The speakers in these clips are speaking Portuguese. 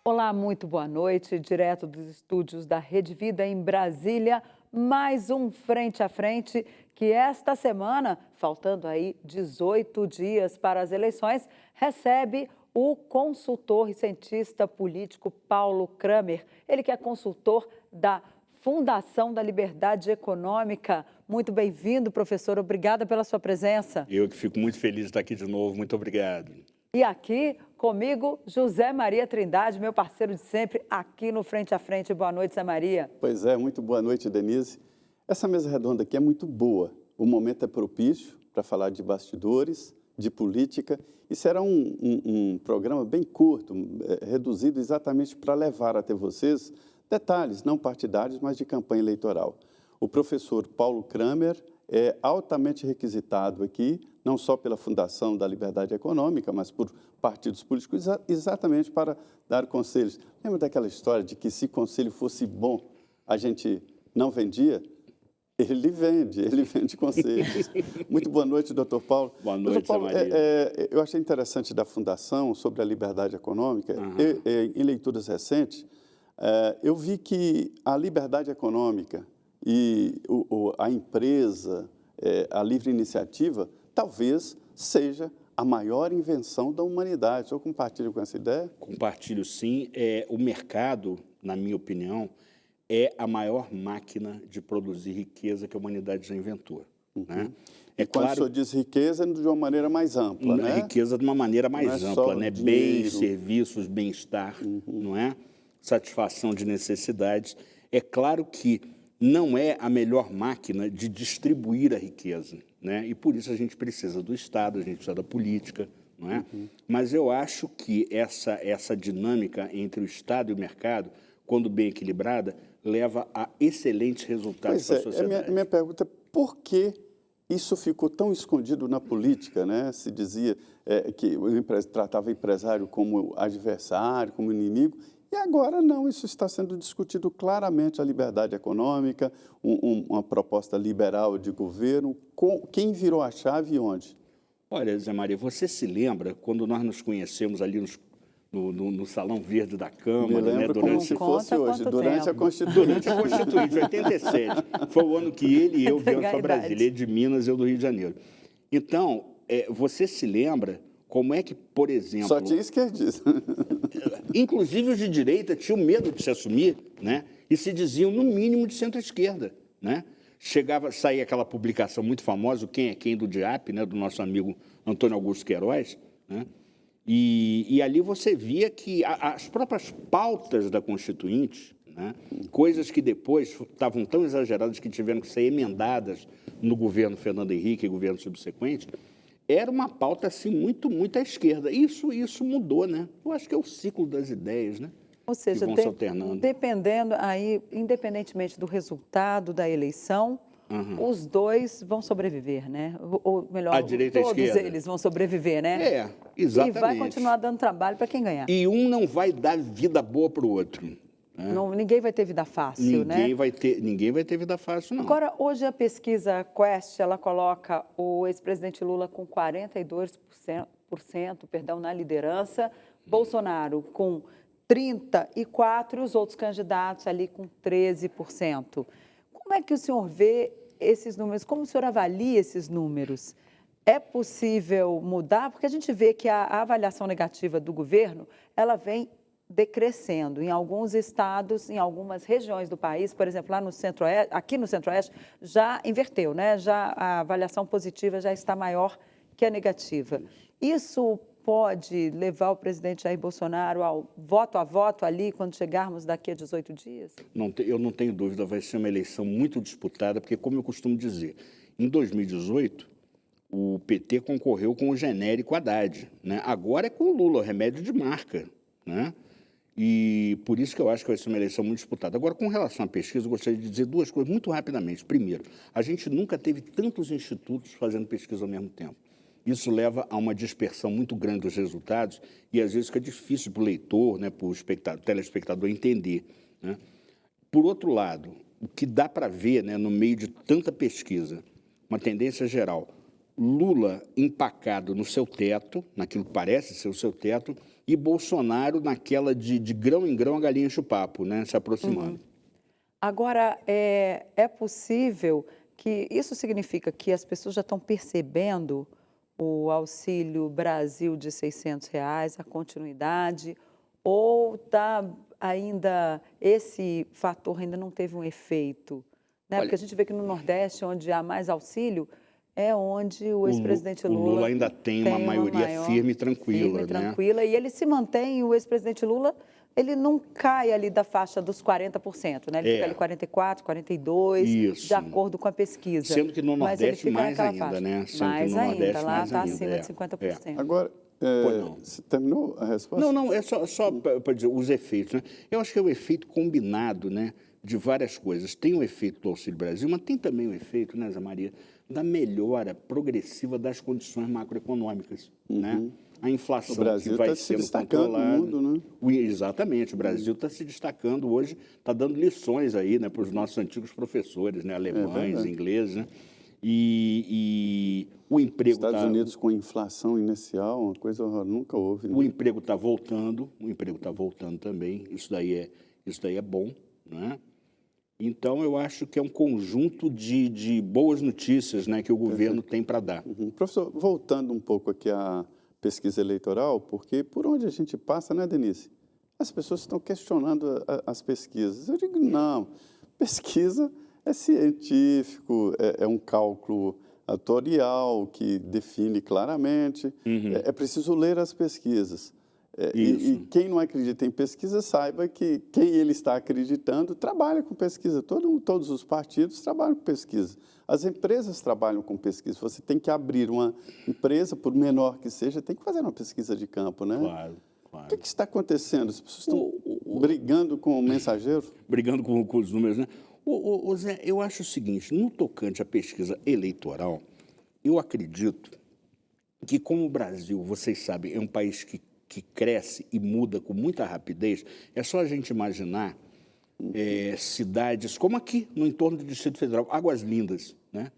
Olá, muito boa noite. Direto dos estúdios da Rede Vida em Brasília, mais um Frente a Frente que esta semana, faltando aí 18 dias para as eleições, recebe o consultor e cientista político Paulo Kramer. Ele que é consultor da Fundação da Liberdade Econômica. Muito bem-vindo, professor. Obrigada pela sua presença. Eu que fico muito feliz de estar aqui de novo. Muito obrigado. E aqui comigo, José Maria Trindade, meu parceiro de sempre, aqui no Frente a Frente. Boa noite, Zé Maria. Pois é, muito boa noite, Denise. Essa mesa redonda aqui é muito boa. O momento é propício para falar de bastidores, de política, e será um programa bem curto, reduzido exatamente para levar até vocês detalhes, não partidários, mas de campanha eleitoral. O professor Paulo Kramer é altamente requisitado aqui, não só pela Fundação da Liberdade Econômica, mas por partidos políticos, exatamente para dar conselhos. Lembra daquela história de que se conselho fosse bom, a gente não vendia? Ele vende conselhos. Muito boa noite, doutor Paulo. Boa noite, Paulo, Maria. eu achei interessante da Fundação sobre a Liberdade Econômica. Em leituras recentes, eu vi que a liberdade econômica e a empresa, a livre iniciativa, talvez seja a maior invenção da humanidade. O senhor compartilha com essa ideia? Compartilho, sim. O mercado, na minha opinião, é a maior máquina de produzir riqueza que a humanidade já inventou. Né? E quando o senhor diz riqueza, de uma maneira mais ampla, né? Riqueza de uma maneira mais ampla, né? Bens, serviços, bem-estar, não é? Satisfação de necessidades. É claro que não é a melhor máquina de distribuir a riqueza, né? E por isso a gente precisa do Estado, a gente precisa da política, não é? Mas eu acho que essa dinâmica entre o Estado e o mercado, quando bem equilibrada, leva a excelentes resultados para a sociedade. Minha pergunta é por que isso ficou tão escondido na política, né? Se dizia que tratava o empresário como adversário, como inimigo, e agora não, isso está sendo discutido claramente, a liberdade econômica, uma proposta liberal de governo. Quem virou a chave e onde? Olha, Zé Maria, você se lembra quando nós nos conhecemos ali no Salão Verde da Câmara, né? Como se fosse hoje, durante a Constituinte. Durante a Constituinte, 87. Foi o ano que ele e eu viemos para Brasília, ele de Minas e eu do Rio de Janeiro. Então, você se lembra como é que, por exemplo... Só tinha esquerdista. Inclusive os de direita tinham medo de se assumir, né? E se diziam, no mínimo, de centro-esquerda, né? Saía aquela publicação muito famosa, o Quem é Quem do DIAP, né? Do nosso amigo Antônio Augusto Queiroz, né? E ali você via que as próprias pautas da Constituinte, né? Coisas que depois estavam tão exageradas que tiveram que ser emendadas no governo Fernando Henrique e governo subsequente, era uma pauta assim, muito à esquerda. Isso mudou, né? Eu acho que é o ciclo das ideias, né? Ou seja, que vão se alternando. Dependendo aí, independentemente do resultado da eleição, os dois vão sobreviver, né? Ou melhor, a direita todos e a esquerda. Eles vão sobreviver, né? Exatamente. E vai continuar dando trabalho para quem ganhar. E um não vai dar vida boa para o outro. Né? Não, ninguém vai ter vida fácil, ninguém vai ter vida fácil, não. Agora, hoje a pesquisa Quest, ela coloca o ex-presidente Lula com 42% na liderança, Bolsonaro com 34% e os outros candidatos ali com 13%. Como é que o senhor vê esses números? Como o senhor avalia esses números? É possível mudar? Porque a gente vê que a avaliação negativa do governo, ela vem decrescendo em alguns estados, em algumas regiões do país, por exemplo, lá no Centro-Oeste, aqui no Centro-Oeste, já inverteu, né? Já a avaliação positiva já está maior que a negativa. Isso pode levar o presidente Jair Bolsonaro ao voto a voto ali, quando chegarmos daqui a 18 dias? Eu não tenho dúvida, vai ser uma eleição muito disputada, porque, como eu costumo dizer, em 2018, o PT concorreu com o genérico Haddad, né? Agora é com o Lula, o remédio de marca, né? E por isso que eu acho que vai ser uma eleição muito disputada. Agora, com relação à pesquisa, eu gostaria de dizer duas coisas muito rapidamente. Primeiro, a gente nunca teve tantos institutos fazendo pesquisa ao mesmo tempo. Isso leva a uma dispersão muito grande dos resultados e, às vezes, fica difícil para o leitor, né, para o telespectador entender, né? Por outro lado, o que dá para ver, né, no meio de tanta pesquisa, uma tendência geral, Lula empacado no seu teto, naquilo que parece ser o seu teto, e Bolsonaro naquela de grão em grão a galinha enche o papo, né? Se aproximando. Agora, é possível que isso significa que as pessoas já estão percebendo o Auxílio Brasil de R$ 600, a continuidade, ou esse fator ainda não teve um efeito? Né? Porque a gente vê que no Nordeste, onde há mais auxílio, é onde o ex-presidente O Lula ainda tem uma maioria firme e tranquila, e ele se mantém, o ex-presidente Lula, ele não cai ali da faixa dos 40%, né? Ele fica ali 44%, 42%, de acordo com a pesquisa. Sendo que no Nordeste mais ainda, né? Mais ainda, lá está acima de 50%. Agora, você terminou a resposta? Não, é só para dizer os efeitos, né? Eu acho que é o efeito combinado, né, de várias coisas. Tem o efeito do Auxílio Brasil, mas tem também o efeito, né, Zé Maria, da melhora progressiva das condições macroeconômicas, né? A inflação que vai sendo controlada. No mundo, né? Exatamente, o Brasil está se destacando hoje, está dando lições aí, né, para os nossos antigos professores, né, alemães, ingleses, né? E o emprego Estados Unidos com inflação inicial, uma coisa nunca houve. Né? O emprego está voltando, também. Isso daí é bom, né? Então, eu acho que é um conjunto de boas notícias, né, que o governo tem para dar. Professor, voltando um pouco aqui à pesquisa eleitoral, porque por onde a gente passa, né, Denise? As pessoas estão questionando as pesquisas. Eu digo, não, pesquisa é científico, é um cálculo atuarial que define claramente. É preciso ler as pesquisas. E quem não acredita em pesquisa, saiba que quem ele está acreditando trabalha com pesquisa. Todos os partidos trabalham com pesquisa. As empresas trabalham com pesquisa. Você tem que abrir uma empresa, por menor que seja, tem que fazer uma pesquisa de campo, né? Claro. O que está acontecendo? As pessoas estão brigando com o mensageiro? Brigando com os números, né? Zé, eu acho o seguinte, no tocante à pesquisa eleitoral, eu acredito que, como o Brasil, vocês sabem, é um país que cresce e muda com muita rapidez, é só a gente imaginar cidades como aqui, no entorno do Distrito Federal, Águas Lindas, né?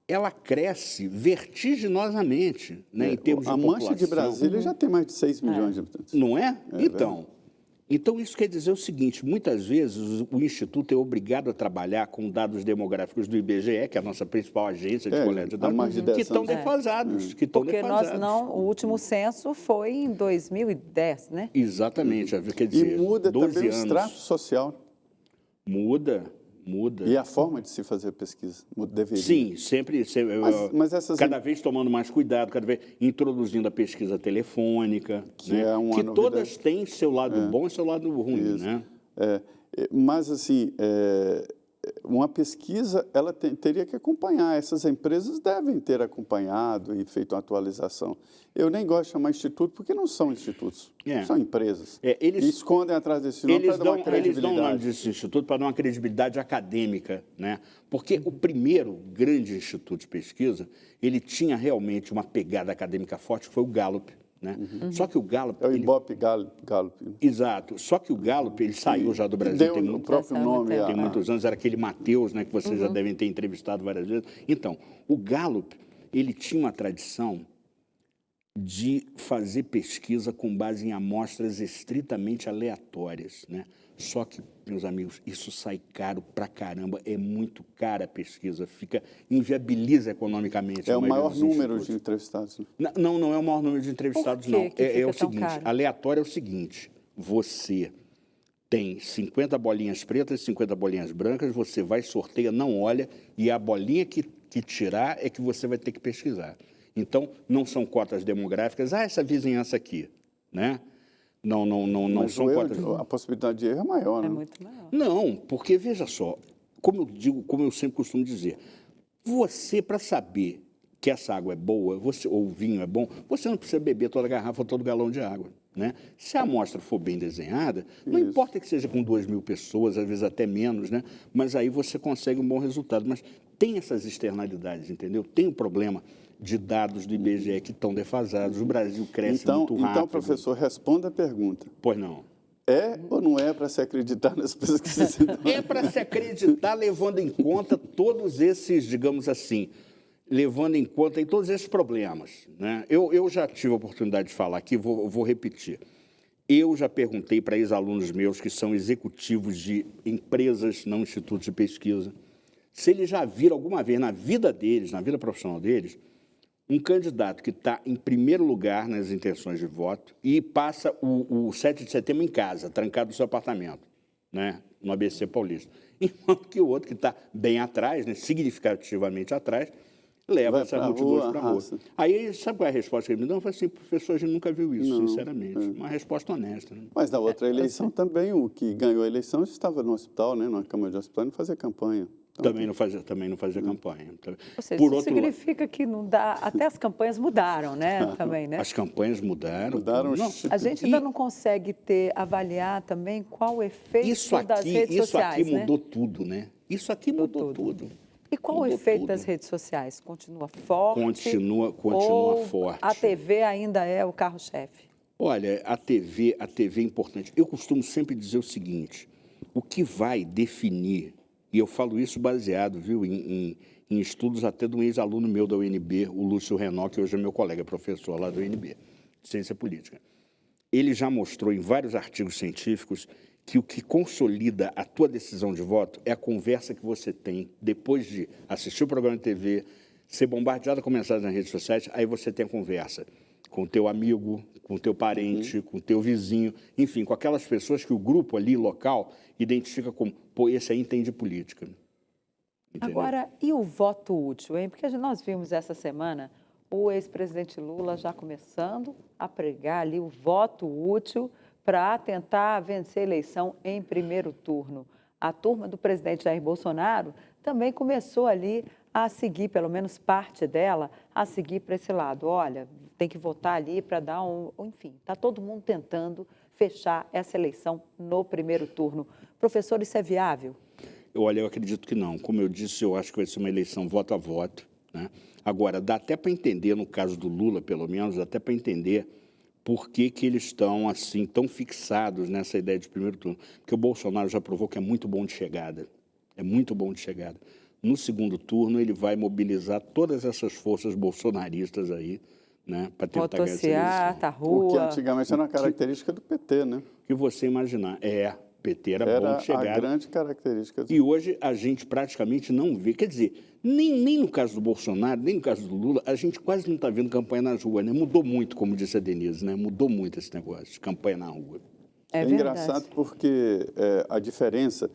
Ela cresce vertiginosamente, né, em termos de população. A Mancha de Brasília já tem mais de 6 milhões de habitantes. Não é? Então, isso quer dizer o seguinte, muitas vezes o Instituto é obrigado a trabalhar com dados demográficos do IBGE, que é a nossa principal agência de coleta de dados, que estão defasados. Porque o último censo foi em 2010, né? Exatamente, quer dizer, e muda 12 também anos. o extrato social. Muda. E a forma de se fazer pesquisa deveria. Sim, sempre mas cada vez tomando mais cuidado, cada vez introduzindo a pesquisa telefônica, que né? é uma que novidade. Todas têm seu lado bom e seu lado ruim, né? Mas, assim, uma pesquisa, ela teria que acompanhar. Essas empresas devem ter acompanhado e feito uma atualização. Eu nem gosto de chamar instituto, porque não são institutos, são empresas. Eles e escondem atrás desse nome para dar uma credibilidade. Eles dão o nome desse instituto para dar uma credibilidade acadêmica, né? Porque o primeiro grande instituto de pesquisa, ele tinha realmente uma pegada acadêmica forte, que foi o Gallup. Né? Só que o Gallup... É o Ibope Gallup. Exato. Só que o Gallup, ele saiu já do Brasil. Deu o próprio nome. Tem muitos anos, era aquele Matheus, né, que vocês já devem ter entrevistado várias vezes. Então, o Gallup, ele tinha uma tradição de fazer pesquisa com base em amostras estritamente aleatórias, né? Só que, meus amigos, isso sai caro pra caramba, é muito cara a pesquisa, inviabiliza economicamente. É o maior número de entrevistados. Né? Não é o maior número de entrevistados, não. É o seguinte, aleatório é o seguinte, você tem 50 bolinhas pretas e 50 bolinhas brancas, você vai, sorteia, não olha, e a bolinha que tirar é que você vai ter que pesquisar. Então, não são cotas demográficas, essa vizinhança aqui, né? Não são cotas. A possibilidade de erro é maior, né? É muito maior. Não, porque, veja só, como eu sempre costumo dizer, você, para saber que essa água é boa, ou o vinho é bom, você não precisa beber toda a garrafa ou todo galão de água, né? Se a amostra for bem desenhada, não importa que seja com 2.000 pessoas, às vezes até menos, né? Mas aí você consegue um bom resultado. Mas tem essas externalidades, entendeu? Tem um problema de dados do IBGE que estão defasados. O Brasil cresce muito rápido. Então, professor, responda a pergunta. Pois não. É ou não é para se acreditar nas pesquisas? É para se acreditar levando em conta todos esses, digamos assim, levando em conta em todos esses problemas, né? Eu já tive a oportunidade de falar aqui, vou repetir. Eu já perguntei para ex-alunos meus que são executivos de empresas, não institutos de pesquisa, se eles já viram alguma vez na vida deles, na vida profissional deles, um candidato que está em primeiro lugar nas intenções de voto e passa o 7 de setembro em casa, trancado no seu apartamento, né, no ABC Paulista. Enquanto que o outro, que está bem atrás, né, significativamente atrás, leva essas multidões para a rua. Aí, sabe qual é a resposta que ele me deu? Eu falei assim, professor, a gente nunca viu isso, sinceramente. Uma resposta honesta. Né? Mas na outra eleição também, o que ganhou a eleição estava no hospital, né, na Câmara de Hospital, e não fazia campanha. Então, também não fazia campanha. Ou seja, Por isso significa que não dá... Até as campanhas mudaram, né? Também, né? As campanhas mudaram. A gente ainda não consegue avaliar também qual o efeito das redes sociais, Isso aqui né? mudou tudo, né? Isso aqui mudou tudo. E qual o efeito das redes sociais? Continua forte? Continua ou forte. A TV ainda é o carro-chefe? Olha, a TV é importante. Eu costumo sempre dizer o seguinte, o que vai definir, e eu falo isso baseado, viu, em estudos até de um ex-aluno meu da UNB, o Lúcio Renault, que hoje é meu colega, professor lá da UNB, de Ciência Política. Ele já mostrou em vários artigos científicos que o que consolida a tua decisão de voto é a conversa que você tem depois de assistir o programa de TV, ser bombardeado com mensagens nas redes sociais, aí você tem a conversa com o teu amigo, com o teu parente, com o teu vizinho, enfim, com aquelas pessoas que o grupo ali, local, identifica como, pô, esse aí entende política. Entendeu? Agora, e o voto útil, hein? Porque nós vimos essa semana o ex-presidente Lula já começando a pregar ali o voto útil para tentar vencer a eleição em primeiro turno. A turma do presidente Jair Bolsonaro também começou ali a seguir, pelo menos parte dela, a seguir para esse lado. Olha, tem que votar ali para dar Enfim, está todo mundo tentando fechar essa eleição no primeiro turno. Professor, isso é viável? Olha, eu acredito que não. Como eu disse, eu acho que vai ser uma eleição voto a voto, né? Agora, dá até para entender, no caso do Lula, pelo menos, dá até para entender por que eles estão assim tão fixados nessa ideia de primeiro turno. Porque o Bolsonaro já provou que é muito bom de chegada. É muito bom de chegada. No segundo turno, ele vai mobilizar todas essas forças bolsonaristas aí, né, para tentar ganhar essa eleição. Rua. O que antigamente era uma característica do PT, né? O que você imaginar. PT era bom de chegada. Era a grande característica. E hoje a gente praticamente não vê. Quer dizer, nem no caso do Bolsonaro, nem no caso do Lula, a gente quase não está vendo campanha nas ruas, né? Mudou muito, como disse a Denise, né? Mudou muito esse negócio de campanha na rua. É engraçado porque a diferença...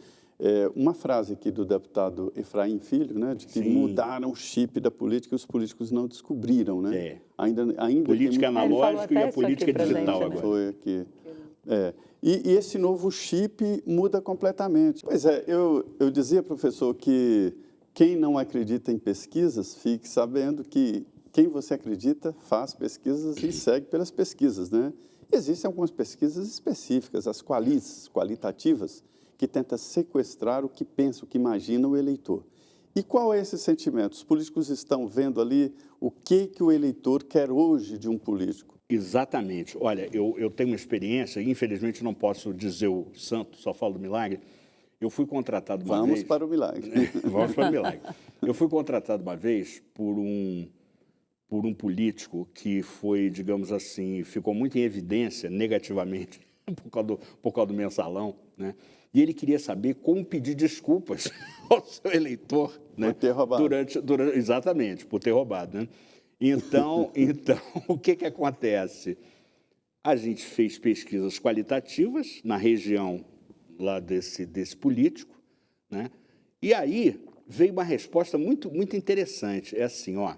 uma frase aqui do deputado Efraim Filho, né, de que mudaram o chip da política e os políticos não descobriram, né? Ainda política analógica e a política digital agora. Foi aqui. E esse novo chip muda completamente. Pois é, eu dizia, professor, que quem não acredita em pesquisas, fique sabendo que quem você acredita faz pesquisas e segue pelas pesquisas, né? Existem algumas pesquisas específicas, as qualitativas, que tenta sequestrar o que pensa, o que imagina o eleitor. E qual é esse sentimento? Os políticos estão vendo ali o que o eleitor quer hoje de um político. Exatamente. Olha, eu tenho uma experiência, infelizmente não posso dizer o santo, só falo do milagre. Eu fui contratado uma vez... Vamos para o milagre. Vamos para o milagre. Eu fui contratado uma vez por um político que foi, digamos assim, ficou muito em evidência negativamente por causa do mensalão, né? E ele queria saber como pedir desculpas ao seu eleitor, né? Por ter roubado. Exatamente, por ter roubado, né? Então o que acontece? A gente fez pesquisas qualitativas na região lá desse político, né? E aí veio uma resposta muito, muito interessante. É assim, ó,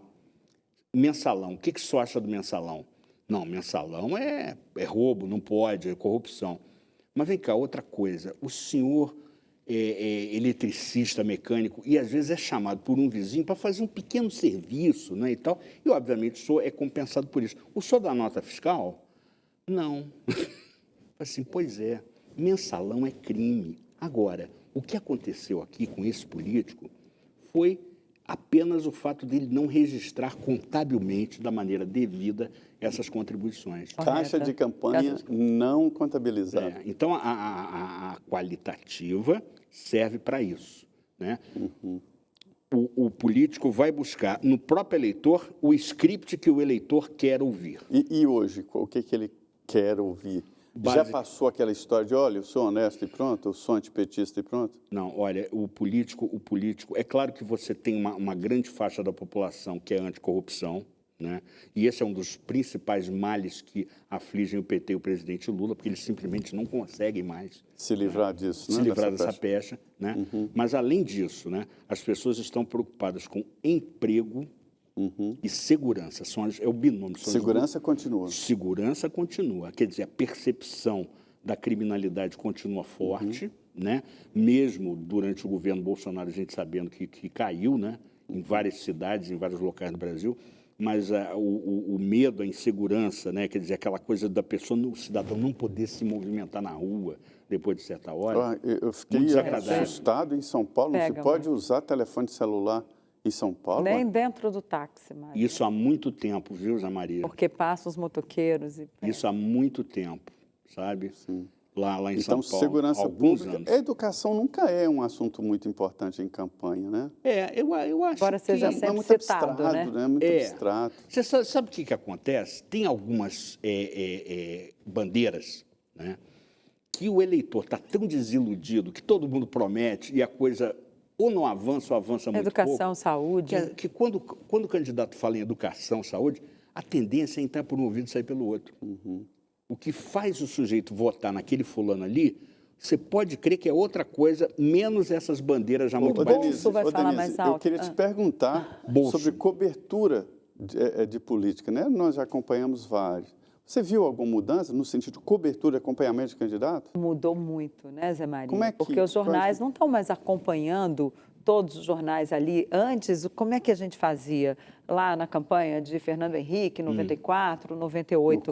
mensalão, o que o senhor acha do mensalão? Não, mensalão é roubo, não pode, é corrupção. Mas vem cá, outra coisa, o senhor é eletricista, mecânico, e às vezes é chamado por um vizinho para fazer um pequeno serviço, né, e tal, e obviamente o senhor é compensado por isso. O senhor dá nota fiscal? Não. Assim, pois é, mensalão é crime. Agora, o que aconteceu aqui com esse político foi apenas o fato dele não registrar contabilmente, da maneira devida, essas contribuições. Caixa de campanha não contabilizada. Então, a qualitativa serve para isso, né? o político vai buscar no próprio eleitor o script que o eleitor quer ouvir. E hoje, o que ele quer ouvir? Já passou aquela história de, olha, eu sou honesto e pronto, eu sou antipetista e pronto? Não, olha, o político, é claro que você tem uma grande faixa da população que é anticorrupção, né? E esse é um dos principais males que afligem o PT e o presidente Lula, porque eles simplesmente não conseguem mais se livrar disso, né? Se livrar dessa pecha, né? Mas, além disso, né, as pessoas estão preocupadas com emprego e segurança. É o binômio. Segurança continua. Segurança continua. Quer dizer, a percepção da criminalidade continua forte, né? Mesmo durante o governo Bolsonaro, a gente sabendo que caiu, né? Em várias cidades, em vários locais do Brasil. Mas o medo, a insegurança, né? Quer dizer, aquela coisa da pessoa, o cidadão não poder se movimentar na rua depois de certa hora. Eu fiquei assustado em São Paulo. Não se pode usar telefone celular em São Paulo? Nem dentro do táxi, Maria. Isso há muito tempo, viu, Zé Maria? Porque passam os motoqueiros. Isso há muito tempo, sabe? Sim. Lá em São Paulo. Então, segurança pública. A educação nunca é um assunto muito importante em campanha, né? Eu acho Agora que... seja sempre muito citado, abstrato, né? Muito abstrato. Você sabe o que acontece? Tem algumas bandeiras, né? Que o eleitor está tão desiludido que todo mundo promete e a coisa ou não avança ou avança muito pouco. Educação, saúde. Que quando o candidato fala em educação, saúde, a tendência é entrar por um ouvido e sair pelo outro. O que faz o sujeito votar naquele fulano ali, você pode crer que é outra coisa, menos essas bandeiras já muito baixas. O bolso vai falar mais alto. Eu queria te perguntar sobre cobertura de política, né? Nós já acompanhamos vários. Você viu alguma mudança no sentido de cobertura e acompanhamento de candidato? Mudou muito, né, Zé Maria? Como é que, porque os jornais não estão mais acompanhando todos os jornais ali. Antes, como é que a gente fazia? Lá na campanha de Fernando Henrique, 94, 98.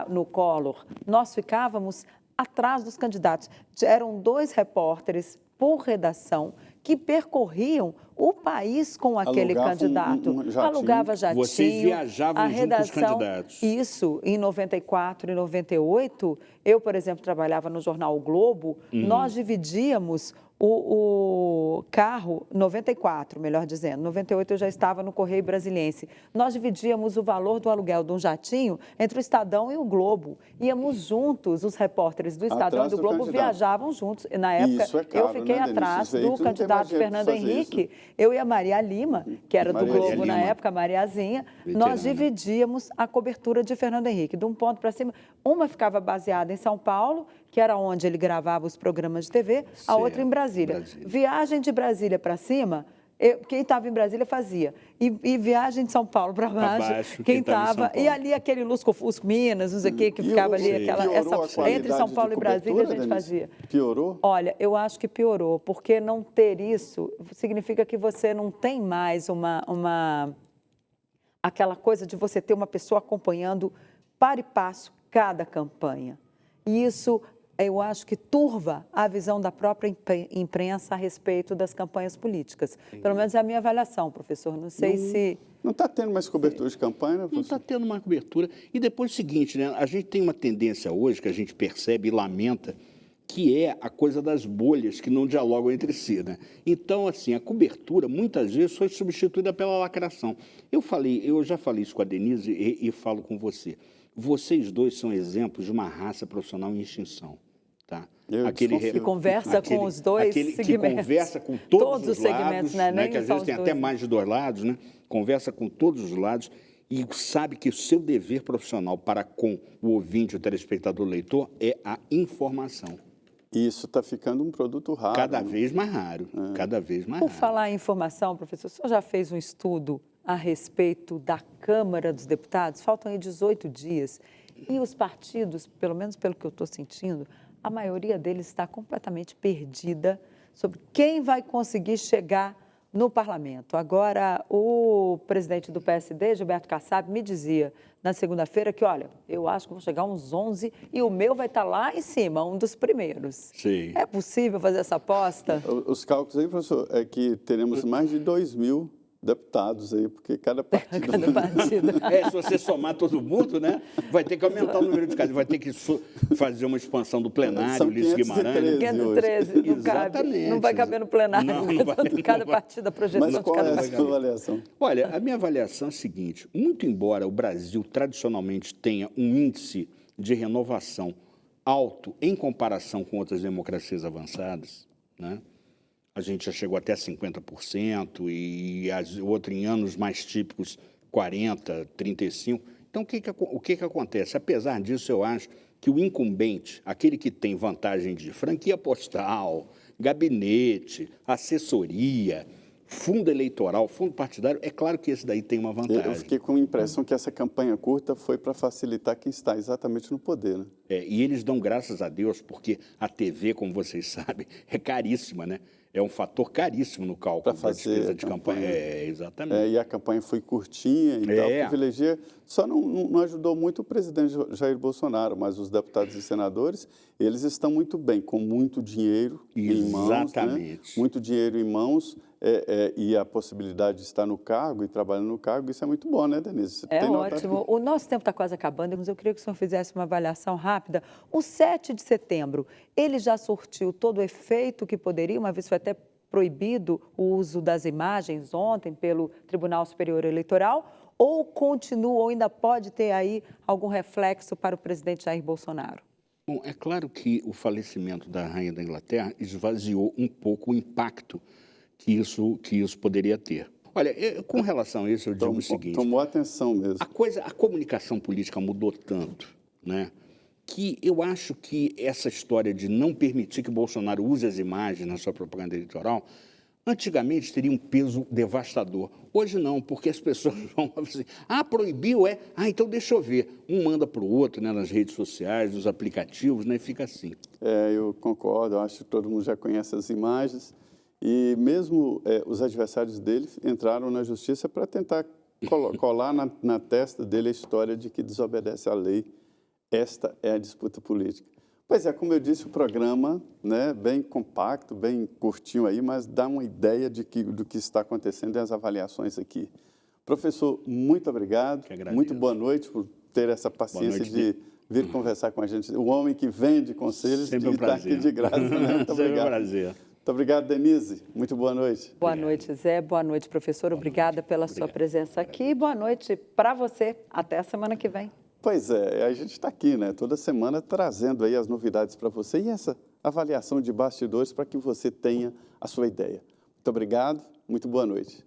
No Collor. Nós ficávamos atrás dos candidatos. Eram 2 repórteres por redação que percorriam o país com aquele candidato. Alugava jatinho. Vocês viajavam junto com os candidatos. Isso, em 94 e 98, eu, por exemplo, trabalhava no jornal O Globo, nós dividíamos o carro, 94, melhor dizendo, 98 eu já estava no Correio Brasiliense. Nós dividíamos o valor do aluguel de um jatinho entre o Estadão e o Globo. Íamos juntos, os repórteres do Estadão e do Globo viajavam juntos. E, na época, eu fiquei atrás do candidato Fernando Henrique, eu e a Maria Lima, que era do Globo na época, a Mariazinha, nós dividíamos a cobertura de Fernando Henrique, de um ponto para cima. Uma ficava baseada em São Paulo, que era onde ele gravava os programas de TV, a outra em Brasília. Viagem de Brasília para cima, quem estava em Brasília fazia. E viagem de São Paulo para baixo, quem estava... E ali aquele Lusco-Fusco, Minas, não sei o quê, que ficava ali, entre São Paulo e Brasília, a gente fazia. Piorou? Olha, eu acho que piorou, porque não ter isso significa que você não tem mais aquela coisa de você ter uma pessoa acompanhando para e passo cada campanha. E isso, eu acho que turva a visão da própria imprensa a respeito das campanhas políticas. Pelo menos é a minha avaliação, professor. Não sei se... Não está tendo mais cobertura de campanha, né, não está tendo mais cobertura. E depois o seguinte, né? A gente tem uma tendência hoje que a gente percebe e lamenta, que é a coisa das bolhas que não dialogam entre si, né? Então, assim, a cobertura muitas vezes foi substituída pela lacração. Eu já falei isso com a Denise e falo com você. Vocês dois são exemplos de uma raça profissional em extinção, tá? Que conversa com os dois segmentos. Que conversa com todos os segmentos, lados, né? Que às vezes tem até mais de 2 lados, né? Conversa com todos os lados e sabe que o seu dever profissional para com o ouvinte, o telespectador, o leitor, é a informação. Isso está ficando um produto raro. Cada vez mais raro, cada vez mais raro. Por falar em informação, professor, o senhor já fez um estudo a respeito da Câmara dos Deputados? Faltam aí 18 dias. E os partidos, pelo menos pelo que eu estou sentindo, a maioria deles está completamente perdida sobre quem vai conseguir chegar no parlamento. Agora, o presidente do PSD, Gilberto Kassab, me dizia na segunda-feira que, olha, eu acho que vão chegar uns 11 e o meu vai estar lá em cima, um dos primeiros. Sim. É possível fazer essa aposta? Os cálculos aí, professor, é que teremos mais de 2.000 deputados aí, porque cada partido... Cada partido. Se você somar todo mundo, né, vai ter que aumentar o número de casos, vai ter que fazer uma expansão do plenário, São Ulisses Guimarães. 513, não cabe. Exatamente. Não vai caber no plenário. Não vai, cada não vai. partido, a projeção Mas de qual cada é a partido. sua avaliação? Olha, a minha avaliação é a seguinte: muito embora o Brasil tradicionalmente tenha um índice de renovação alto em comparação com outras democracias avançadas, né? A gente já chegou até 50% e outro em anos mais típicos 40%, 35%. Então, o que acontece? Apesar disso, eu acho que o incumbente, aquele que tem vantagem de franquia postal, gabinete, assessoria, fundo eleitoral, fundo partidário, é claro que esse daí tem uma vantagem. Eu fiquei com a impressão que essa campanha curta foi para facilitar quem está exatamente no poder, né? E eles dão graças a Deus, porque a TV, como vocês sabem, é caríssima, né? É um fator caríssimo no cálculo da despesa de campanha. Exatamente. E a campanha foi curtinha e tal, privilegia. Só não ajudou muito o presidente Jair Bolsonaro, mas os deputados e senadores, eles estão muito bem, com muito dinheiro em mãos. Exatamente. Né? Muito dinheiro em mãos e a possibilidade de estar no cargo e trabalhando no cargo, isso é muito bom, né, Denise? É ótimo. O nosso tempo está quase acabando, mas eu queria que o senhor fizesse uma avaliação rápida. O 7 de setembro, ele já surtiu todo o efeito que poderia, uma vez foi até proibido o uso das imagens ontem pelo Tribunal Superior Eleitoral, ou continua, ou ainda pode ter aí algum reflexo para o presidente Jair Bolsonaro? Bom, é claro que o falecimento da Rainha da Inglaterra esvaziou um pouco o impacto que isso poderia ter. Olha, com relação a isso, eu digo o seguinte... Tomou atenção mesmo. A comunicação política mudou tanto, né, que eu acho que essa história de não permitir que Bolsonaro use as imagens na sua propaganda eleitoral, antigamente teria um peso devastador. Hoje não, porque as pessoas vão assim, proibiu, então deixa eu ver. Um manda para o outro, né, nas redes sociais, nos aplicativos, né, e fica assim. Eu concordo, eu acho que todo mundo já conhece as imagens. E mesmo os adversários dele entraram na justiça para tentar colar na testa dele a história de que desobedece à lei. Esta é a disputa política. Pois é, como eu disse, o programa, né, bem compacto, bem curtinho aí, mas dá uma ideia do que está acontecendo e as avaliações aqui. Professor, muito obrigado. Muito boa noite por ter essa paciência de vir conversar com a gente. O homem que vende conselhos Sempre e está aqui de graça. Né? Muito obrigado. Sempre um prazer. Muito obrigado, Denise. Muito boa noite. Boa noite, Zé. Boa noite, professor. Obrigada pela sua presença aqui. Boa noite para você. Até a semana que vem. Pois é, a gente está aqui, né, toda semana trazendo aí as novidades para você e essa avaliação de bastidores para que você tenha a sua ideia. Muito obrigado, muito boa noite.